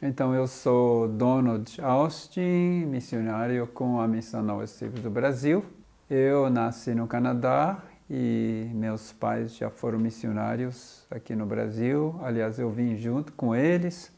Então, eu sou Donald Austin, missionário com a Missão Novos Ciclos do Brasil. Eu nasci no Canadá e meus pais já foram missionários aqui no Brasil. Aliás, eu vim junto com eles.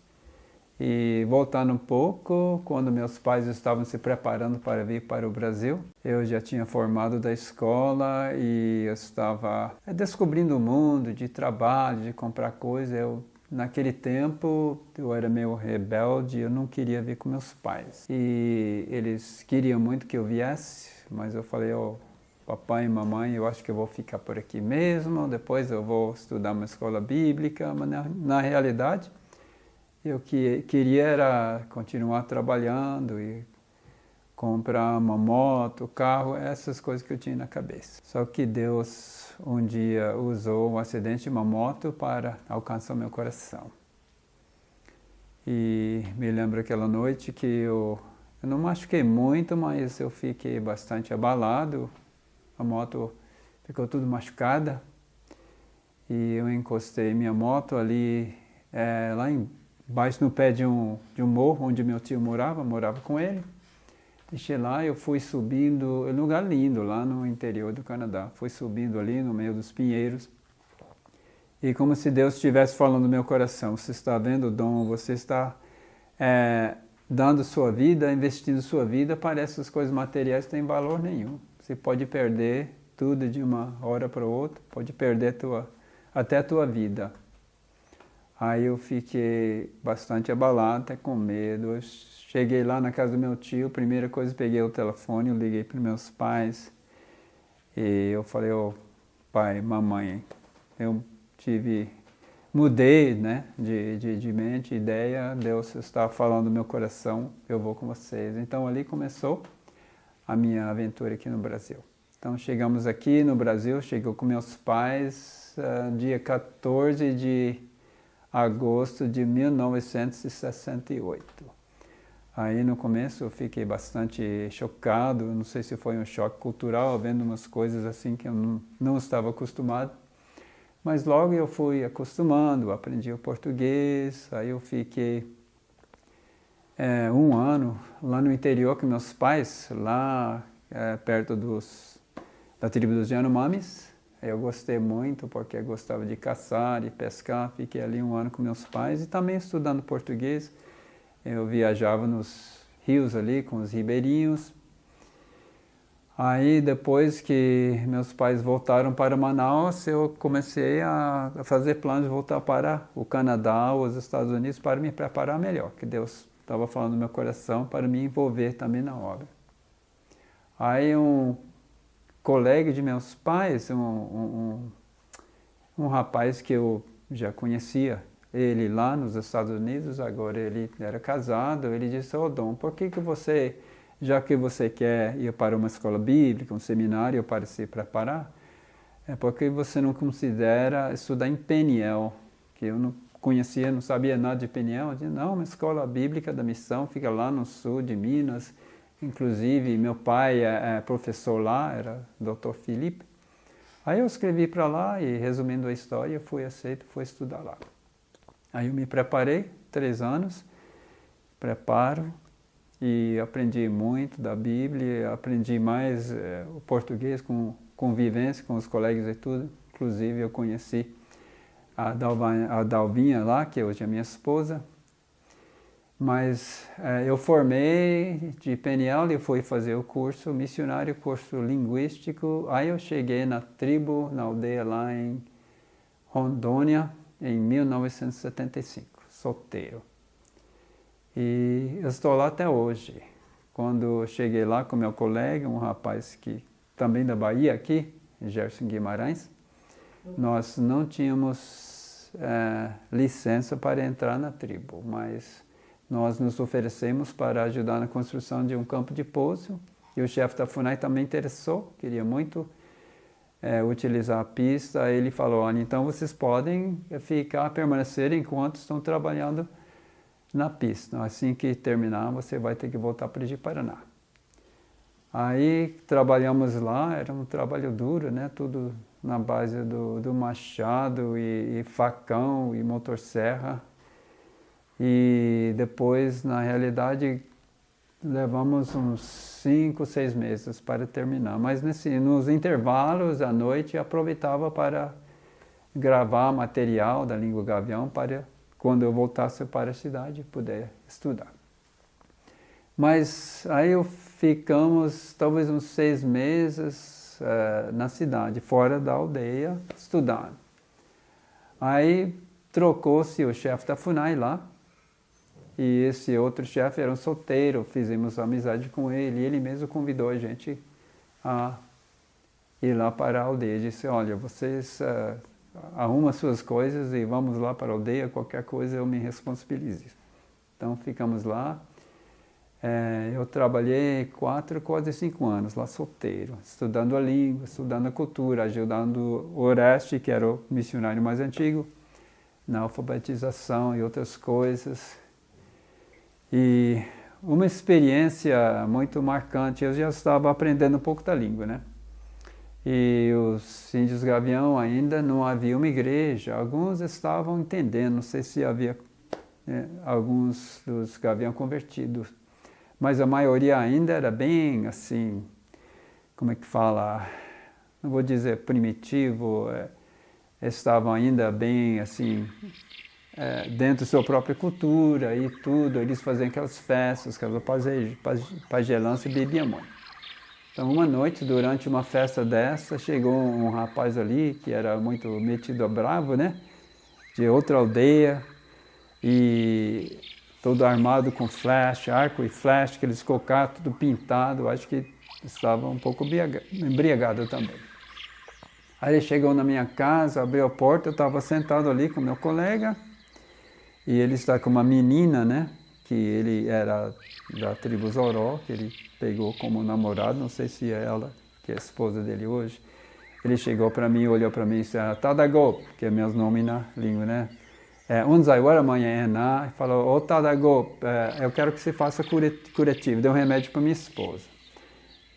E voltando um pouco, quando meus pais estavam se preparando para vir para o Brasil, eu já tinha formado da escola e eu estava descobrindo o mundo de trabalho, de comprar coisas. Naquele tempo, eu era meio rebelde, eu não queria vir com meus pais. E eles queriam muito que eu viesse, mas eu falei, papai e mamãe, eu acho que eu vou ficar por aqui mesmo, depois eu vou estudar uma escola bíblica, mas na realidade, eu queria era continuar trabalhando e comprar uma moto, carro, essas coisas que eu tinha na cabeça. Só que Deus um dia usou um acidente de uma moto para alcançar meu coração. E me lembro aquela noite que eu não machuquei muito, mas eu fiquei bastante abalado. A moto ficou tudo machucada. E eu encostei minha moto ali, lá embaixo no pé de um morro, onde meu tio morava com ele. Deixei lá, eu fui subindo, é um lugar lindo, lá no interior do Canadá. Fui subindo ali no meio dos pinheiros. E como se Deus estivesse falando no meu coração, você está vendo, Dom, você está dando sua vida, investindo sua vida para essas coisas materiais que não têm valor nenhum. Você pode perder tudo de uma hora para outra, pode perder até a tua vida. Aí eu fiquei bastante abalado, até com medo. Eu cheguei lá na casa do meu tio, primeira coisa, peguei o telefone, eu liguei para meus pais. E eu falei, pai, mamãe, eu mudei, né, de mente, ideia, Deus está falando no meu coração, eu vou com vocês. Então ali começou a minha aventura aqui no Brasil. Então chegamos aqui no Brasil, cheguei com meus pais dia 14 de agosto de 1968. Aí no começo eu fiquei bastante chocado, não sei se foi um choque cultural, vendo umas coisas assim que eu não estava acostumado. Mas logo eu fui acostumando, aprendi o português, aí eu fiquei um ano lá no interior com meus pais, lá perto da tribo dos Yanomamis. Eu gostei muito porque eu gostava de caçar e pescar, fiquei ali um ano com meus pais e também estudando português. Eu viajava nos rios ali com os ribeirinhos. Aí depois que meus pais voltaram para Manaus, eu comecei a fazer planos de voltar para o Canadá ou os Estados Unidos para me preparar melhor, que Deus estava falando no meu coração para me envolver também na obra. Aí um colega de meus pais, um rapaz que eu já conhecia, ele lá nos Estados Unidos, agora ele era casado, ele disse, Dom, por que você, já que você quer ir para uma escola bíblica, um seminário para se preparar, por que você não considera estudar em Peniel, que eu não conhecia, não sabia nada de Peniel. Eu disse, não, uma escola bíblica da missão fica lá no sul de Minas, inclusive meu pai é professor lá, era Dr. Felipe. Aí eu escrevi para lá e, resumindo a história, eu fui aceito, fui estudar lá. Aí eu me preparei, 3 anos, preparo, e aprendi muito da Bíblia, aprendi mais o português com convivência com os colegas e tudo. Inclusive eu conheci a Dalvinha lá, que hoje é minha esposa. Mas eu formei de Peniel e fui fazer o curso missionário, curso linguístico. Aí eu cheguei na tribo, na aldeia lá em Rondônia, em 1975, solteiro. E eu estou lá até hoje. Quando eu cheguei lá com meu colega, um rapaz que também da Bahia aqui, Gerson Guimarães, nós não tínhamos licença para entrar na tribo, mas nós nos oferecemos para ajudar na construção de um campo de pouso. E o chefe da FUNAI também interessou, queria muito utilizar a pista. Aí ele falou, olha, então vocês podem permanecer enquanto estão trabalhando na pista. Assim que terminar, você vai ter que voltar para o Ji-Paraná. Aí trabalhamos lá, era um trabalho duro, né? Tudo na base do machado e facão e motosserra. E depois, na realidade, levamos uns 5, 6 meses para terminar. Mas nos intervalos, à noite, aproveitava para gravar material da língua gavião para, quando eu voltasse para a cidade, poder estudar. Mas aí ficamos talvez uns 6 meses na cidade, fora da aldeia, estudando. Aí trocou-se o chefe da FUNAI lá, e esse outro chefe era um solteiro, fizemos amizade com ele, e ele mesmo convidou a gente a ir lá para a aldeia. Disse, olha, vocês arrumam suas coisas e vamos lá para a aldeia, qualquer coisa eu me responsabilizo. Então ficamos lá. Eu trabalhei 4, quase 5 anos lá solteiro, estudando a língua, estudando a cultura, ajudando o Oreste, que era o missionário mais antigo, na alfabetização e outras coisas. E uma experiência muito marcante, eu já estava aprendendo um pouco da língua, né? E os índios gavião ainda não havia uma igreja, alguns estavam entendendo, não sei se havia alguns dos gavião convertidos, mas a maioria ainda era bem assim, como é que fala, não vou dizer primitivo, estavam ainda bem assim, dentro da sua própria cultura e tudo, eles faziam aquelas festas, aquela pagelança e bebiam muito. Então, uma noite, durante uma festa dessa, chegou um rapaz ali, que era muito metido a bravo, né? De outra aldeia, e todo armado com flecha, arco e flecha, aqueles cocatos, tudo pintado, acho que estava um pouco embriagado também. Aí ele chegou na minha casa, abriu a porta, eu estava sentado ali com meu colega, e ele está com uma menina, né? Que ele era da tribo Zoró, que ele pegou como namorado, não sei se é ela, que é a esposa dele hoje. Ele chegou para mim, olhou para mim e disse, Tadago, que é meu nome na língua, né? Unzaiwara amanhã e falou, ô Tadago, eu quero que você faça curativo, deu um remédio para minha esposa.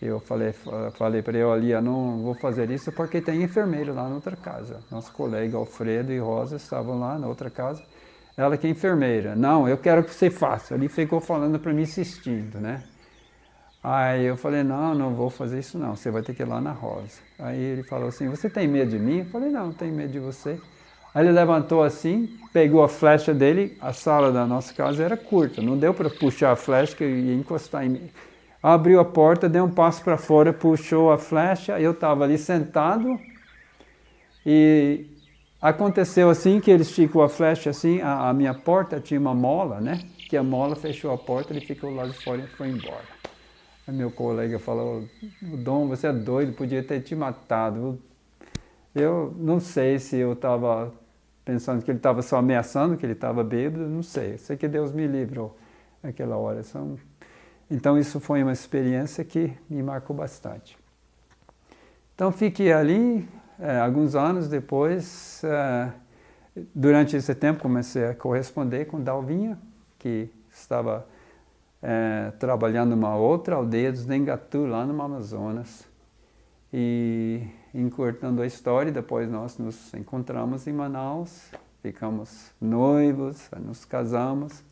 Eu falei para ele, olha, não vou fazer isso porque tem enfermeiro lá na outra casa. Nosso colega Alfredo e Rosa estavam lá na outra casa. Ela que é enfermeira. Não, eu quero que você faça. Ele ficou falando para mim, insistindo, né? Aí eu falei, não vou fazer isso não, você vai ter que ir lá na Rosa. Aí ele falou assim, você tem medo de mim? Eu falei, não tenho medo de você. Aí ele levantou assim, pegou a flecha dele, a sala da nossa casa era curta, não deu para puxar a flecha que eu ia encostar em mim. Abriu a porta, deu um passo para fora, puxou a flecha, eu estava ali sentado e aconteceu assim que ele esticou a flecha assim, a minha porta tinha uma mola, né? Que a mola fechou a porta, ele ficou lá de fora e foi embora. Aí meu colega falou, Dom, você é doido, podia ter te matado. Eu não sei se eu estava pensando que ele estava só ameaçando, que ele estava bêbado, não sei. Sei que Deus me livrou naquela hora. Então isso foi uma experiência que me marcou bastante. Então fiquei ali, alguns anos depois, durante esse tempo comecei a corresponder com Dalvinha, que estava trabalhando numa outra aldeia dos Nengatu, lá no Amazonas. E encurtando a história, depois nós nos encontramos em Manaus, ficamos noivos, nos casamos.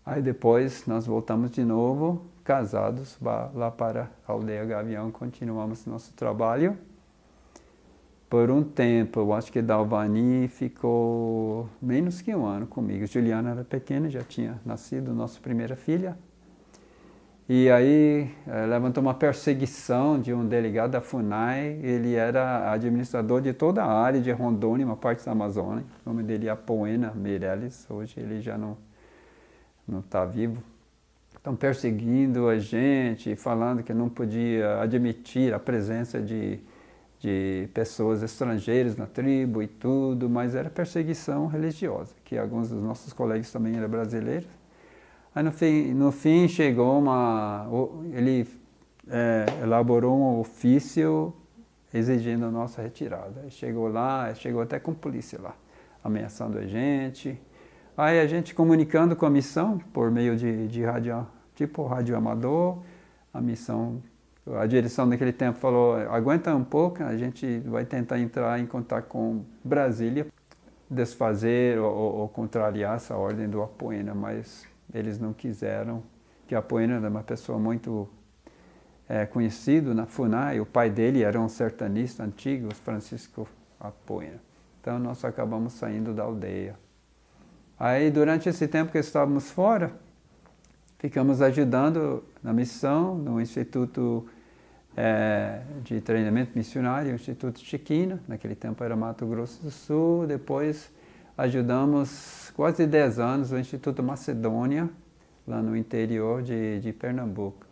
Aí depois nós voltamos de novo, casados, lá para a aldeia Gavião, continuamos nosso trabalho. Por um tempo, eu acho que Dalvani ficou menos que um ano comigo. Juliana era pequena, já tinha nascido nossa primeira filha. E aí levantou uma perseguição de um delegado da FUNAI, ele era administrador de toda a área de Rondônia, uma parte da Amazônia. O nome dele é Apoena Meirelles, hoje ele já não está vivo. Estão perseguindo a gente, falando que não podia admitir a presença de pessoas estrangeiras na tribo e tudo, mas era perseguição religiosa, que alguns dos nossos colegas também eram brasileiros. Aí no fim chegou ele elaborou um ofício exigindo a nossa retirada. Aí chegou até com polícia lá, ameaçando a gente. Aí a gente comunicando com a missão por meio de rádio, tipo rádio amador, a direção naquele tempo falou, aguenta um pouco, a gente vai tentar entrar em contato com Brasília. desfazer ou contrariar essa ordem do Apoena, mas eles não quiseram, que Apoena era uma pessoa muito conhecido na FUNAI, o pai dele era um sertanista antigo, Francisco Apoena. Então nós acabamos saindo da aldeia. Aí durante esse tempo que estávamos fora, ficamos ajudando na missão, no Instituto de Treinamento Missionário, o Instituto Chiquina, naquele tempo era Mato Grosso do Sul. Depois ajudamos quase 10 anos o Instituto Macedônia, lá no interior de Pernambuco.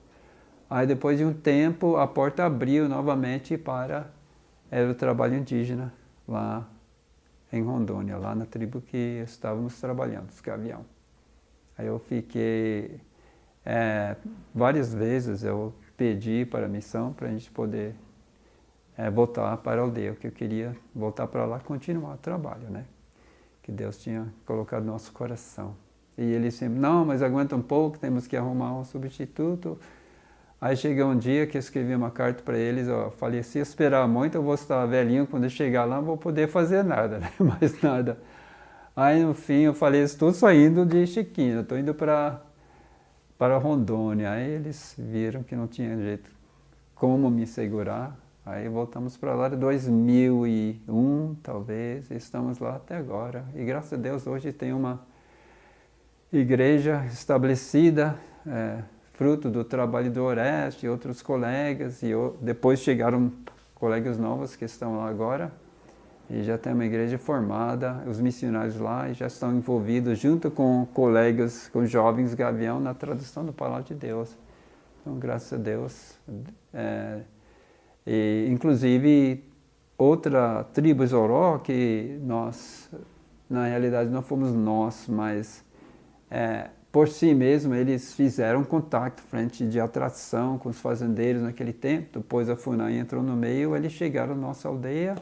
Aí depois de um tempo a porta abriu novamente para o trabalho indígena lá em Rondônia, lá na tribo que estávamos trabalhando, os Gavião. Aí eu fiquei, várias vezes eu pedi para a missão para a gente poder voltar para a aldeia, porque eu queria voltar para lá e continuar o trabalho, né? Que Deus tinha colocado no nosso coração. E ele sempre, não, mas aguenta um pouco, temos que arrumar um substituto. Aí chegou um dia que eu escrevi uma carta para eles, eu falei, se esperar muito eu vou estar velhinho, quando eu chegar lá não vou poder fazer nada, né? Mais nada. Aí no fim eu falei, estou saindo de Chiquinha, estou indo para Rondônia. Aí eles viram que não tinha jeito como me segurar. Aí voltamos para lá em 2001, talvez, e estamos lá até agora. E graças a Deus hoje tem uma igreja estabelecida, fruto do trabalho do Oreste e outros colegas, e depois chegaram colegas novos que estão lá agora, e já tem uma igreja formada, os missionários lá e já estão envolvidos junto com colegas, com jovens Gavião na tradução da Palavra de Deus. Então, graças a Deus, e inclusive outra tribo Zoró, que nós, na realidade não fomos nós, mas por si mesmo eles fizeram contato, frente de atração com os fazendeiros naquele tempo. Depois a FUNAI entrou no meio, eles chegaram à nossa aldeia.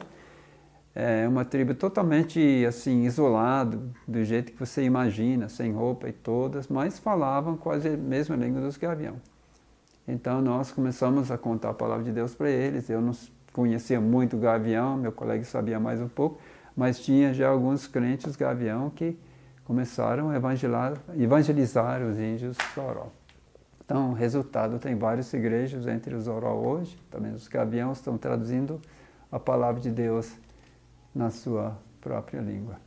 É uma tribo totalmente assim, isolada, do jeito que você imagina, sem roupa e todas, mas falavam quase a mesma língua dos Gavião. Então nós começamos a contar a palavra de Deus para eles. Eu não conhecia muito Gavião, meu colega sabia mais um pouco, mas tinha já alguns crentes Gavião que começaram a evangelizar os índios Zoró. Então, resultado, tem várias igrejas entre os Zoró hoje, também os Gavião estão traduzindo a palavra de Deus na sua própria língua.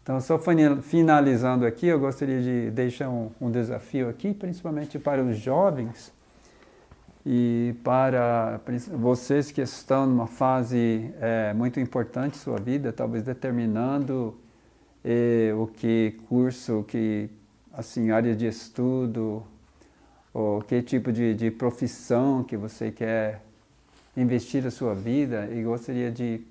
Então, só finalizando aqui, eu gostaria de deixar um desafio aqui, principalmente para os jovens e para vocês que estão numa fase muito importante em sua vida, talvez determinando o que curso, que assim, área de estudo, ou que tipo de profissão que você quer investir a sua vida, e gostaria de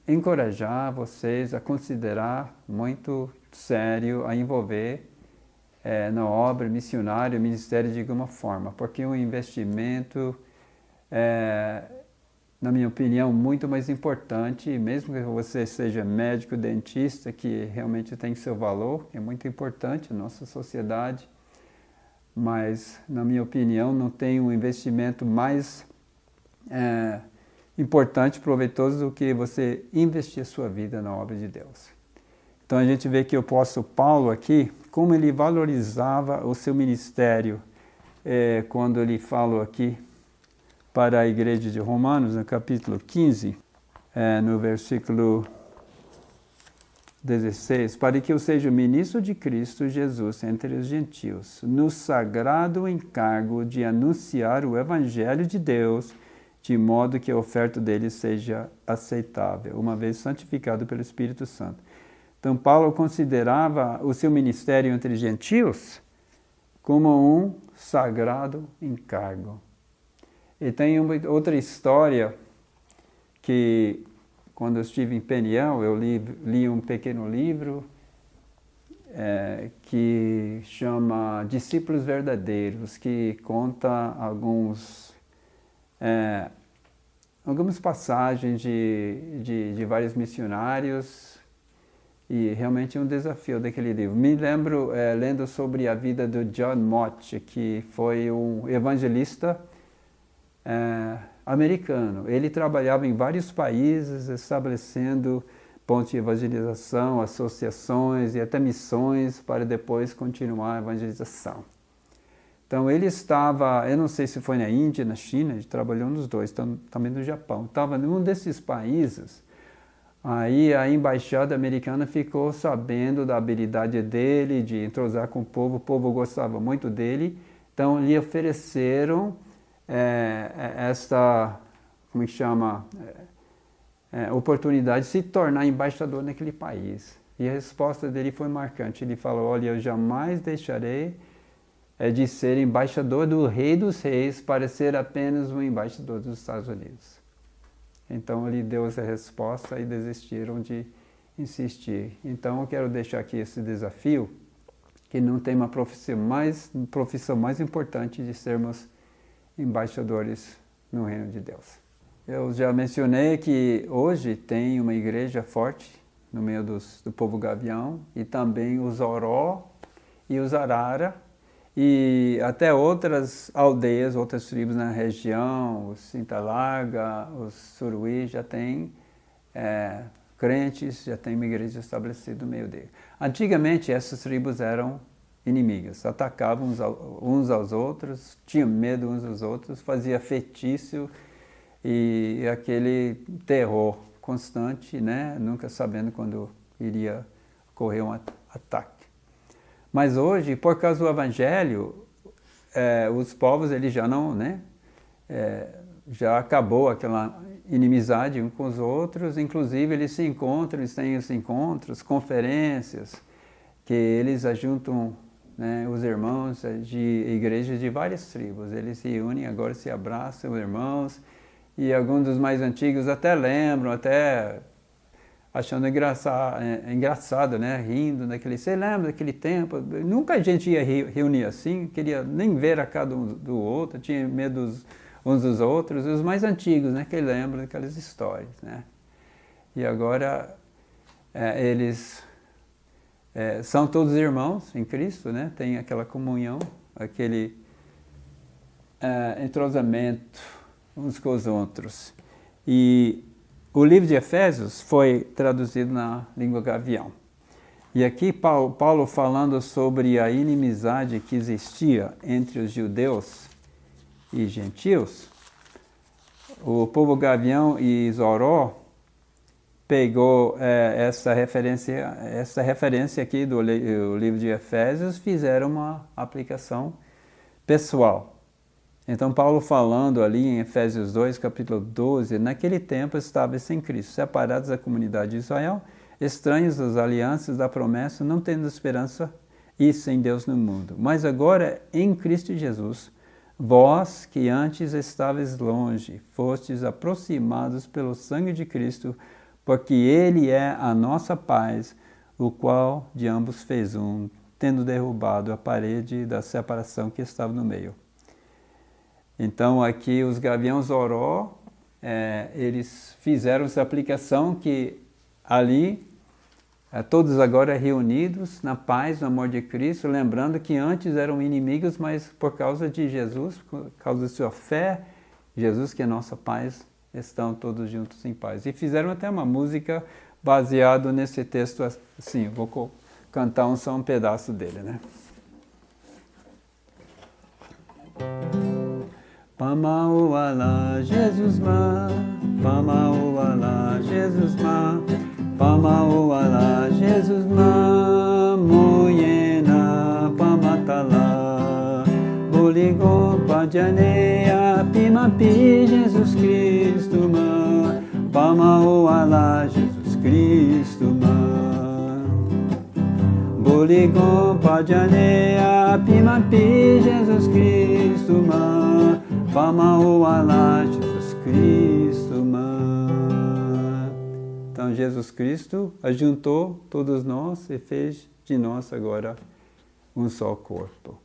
encorajar vocês a considerar muito sério, a envolver na obra missionária, ministério de alguma forma, porque o investimento na minha opinião, muito mais importante, mesmo que você seja médico, dentista, que realmente tem seu valor, que é muito importante na nossa sociedade, mas, na minha opinião, não tem um investimento mais importante, proveitoso, do que você investir a sua vida na obra de Deus. Então, a gente vê que o apóstolo Paulo aqui, como ele valorizava o seu ministério, quando ele falou aqui para a igreja de Romanos, no capítulo 15, no versículo 16, para que eu seja ministro de Cristo Jesus entre os gentios, no sagrado encargo de anunciar o evangelho de Deus, de modo que a oferta dele seja aceitável, uma vez santificado pelo Espírito Santo. Então, Paulo considerava o seu ministério entre gentios como um sagrado encargo. E tem outra história que, quando eu estive em Peniel, eu li um pequeno livro que chama Discípulos Verdadeiros, que conta algumas passagens de vários missionários, e realmente é um desafio daquele livro. Me lembro lendo sobre a vida do John Mott, que foi um evangelista americano. Ele trabalhava em vários países, estabelecendo pontos de evangelização, associações e até missões para depois continuar a evangelização. Então ele estava, eu não sei se foi na Índia, na China, ele trabalhou nos dois, também no Japão. Estava em um desses países, aí a embaixada americana ficou sabendo da habilidade dele de entrosar com o povo gostava muito dele, então lhe ofereceram esta, como é que chama, oportunidade de se tornar embaixador naquele país. E a resposta dele foi marcante, ele falou, olha, eu jamais deixarei de ser embaixador do Rei dos Reis para ser apenas um embaixador dos Estados Unidos. Então ele deu essa resposta e desistiram de insistir. Então eu quero deixar aqui esse desafio, que não tem uma profissão mais importante de sermos embaixadores no Reino de Deus. Eu já mencionei que hoje tem uma igreja forte no meio do povo Gavião, e também os Oró e os Arara, e até outras aldeias, outras tribos na região, os Sintalaga, os Suruí, já tem crentes, já tem uma igreja estabelecida no meio dele. Antigamente essas tribos eram inimigas, atacavam uns aos outros, tinham medo uns dos outros, fazia feitiço e aquele terror constante, né? Nunca sabendo quando iria ocorrer um ataque. Mas hoje, por causa do Evangelho, os povos eles já não, né? Já acabou aquela inimizade uns com os outros, inclusive eles se encontram, eles têm os encontros, conferências, que eles ajuntam, né, os irmãos de igrejas de várias tribos, eles se unem, agora se abraçam, os irmãos, e alguns dos mais antigos até lembram, até achando engraçado, né, rindo daquele, você lembra daquele tempo, nunca a gente ia reunir assim, queria nem ver a cada um do outro, tinha medo uns dos outros, e os mais antigos, né, que lembram daquelas histórias, né. E agora eles são todos irmãos em Cristo, né, tem aquela comunhão, aquele entrosamento uns com os outros. E o livro de Efésios foi traduzido na língua gavião. E aqui Paulo falando sobre a inimizade que existia entre os judeus e gentios, o povo gavião e Zoró pegou essa referência aqui do livro de Efésios, fizeram uma aplicação pessoal. Então Paulo falando ali em Efésios 2, capítulo 12, naquele tempo estavam sem Cristo, separados da comunidade de Israel, estranhos das alianças da promessa, não tendo esperança e sem Deus no mundo. Mas agora em Cristo Jesus, vós que antes estáveis longe, fostes aproximados pelo sangue de Cristo, porque Ele é a nossa paz, o qual de ambos fez um, tendo derrubado a parede da separação que estava no meio. Então aqui os gaviões Oró, eles fizeram essa aplicação que ali, todos agora reunidos na paz, no amor de Cristo, lembrando que antes eram inimigos, mas por causa de Jesus, por causa da sua fé, Jesus que é nossa paz, estão todos juntos em paz. E fizeram até uma música baseada nesse texto assim, vou cantar só um pedaço dele, né? Pamauala Jesus ma, Pamauala Jesus ma, Pamauala Jesus ma, Moyena Pamatala, Boligon Padianeia, Pimapi Jesus Cristo ma, Pamauala Jesus Cristo ma, Boligon Padianeia, Pimapi Jesus Cristo ma, Pamauala Jesus Cristo ma. Então Jesus Cristo ajuntou todos nós e fez de nós agora um só corpo.